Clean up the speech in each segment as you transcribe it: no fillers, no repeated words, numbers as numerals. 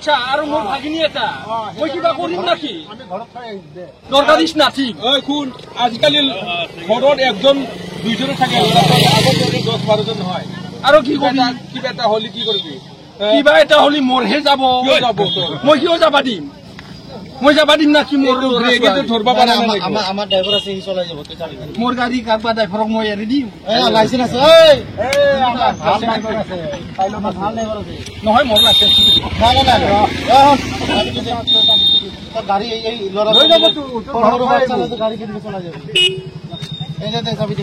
আচ্ছা আৰু মোৰ ভাগিনী এটা মই কিবা কৰিম নাকি দৰকাৰিছ না ঠিক শুন আজিকালি ঘৰত একজন দুইজনে থাকে আগত 10-12জন নহয় আৰু কি কৰিম কিবা এটা হলি কি কৰিবি কিবা এটা হলি মোৰহে যাব মই কিয় যাবা দিম মই যাবা দিম না কি মোৰ ধৰবা পাৰা নাই আমাৰ ড্ৰাইভাৰ আছে সি চলাই যাব মোৰ গাড়ী কাৰবা ড্ৰাইভাৰক মই এৰি দিম লাইসেন্স আছে আমাৰ ভাল ড্ৰাইভাৰ আছে ভাল ড্ৰাইভাৰ আছে নহয় মোৰ লাইসেন্স গাড়ী এই লৰা লৈ যাব তো সৰু বাচ্চা গাড়ী কিনে চলাই যাব এই যে চাবি দি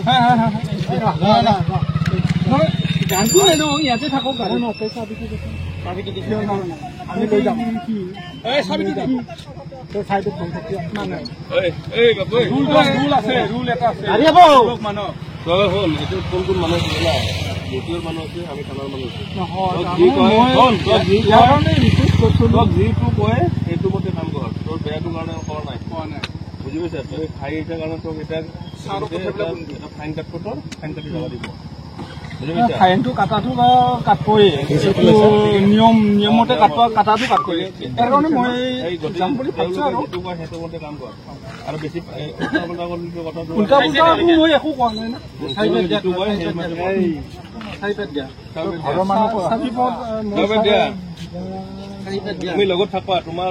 গানটো নেনো ইয়াতে থাকক গাড়ী চাবি দি আমি লৈ যাম এই চাবিটো দে তো সাইডত বহি থাকি মানে এই বাবু রুল আছে রুল এটা আছে আরে বাবু লোক মানো তই হল এটো কোন মানুহ আছে না ডিউটিৰ মানুহ আছে আমি থানাৰ মানুহ আছে নহয় যিটো কয় সেইটো মতে কাম কৰ তোৰ বেয়াটো কাৰণে কৰা নাই বুজি পাইছা তই খাই এটা কাৰণে তোক এটা ফাইন কাটব তোৰ ফাইন কাটি যাব দিব ফাইনটো কাটাটো কাটবই নিয়মতে কাটাটো কাটবই তাৰ কাৰণে মই যাম বুলি ভাবিছো আৰু সেইটো মতে কাম কৰ আৰু বেছি উল্টা পুল্টা মই একো কোৱা নাই না তুমি লগত থাকা তোমাৰ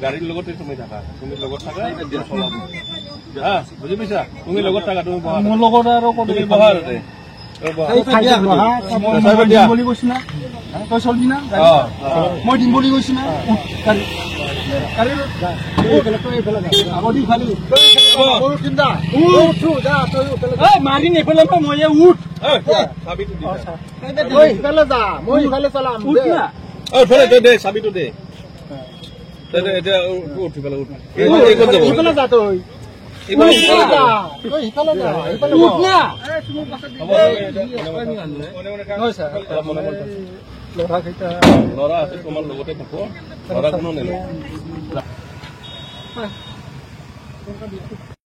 গাড়ীৰ লগতে তুমি থাকা তুমি লগত থাকা বুজি পাইছা তুমি লগত থাকা তুমি মোৰ লগত আৰু তুমি বহা বুলি কৈছো না তই চলবি না মই দিম বুলি কৈছো না মাৰি নেপেলাম মই উঠ দে চাবিটো দে এতিয়া উঠি পেলাই উঠ ল'ৰা আছে তোমাৰ লগতে থাকো ল'ৰা কোনো নেলো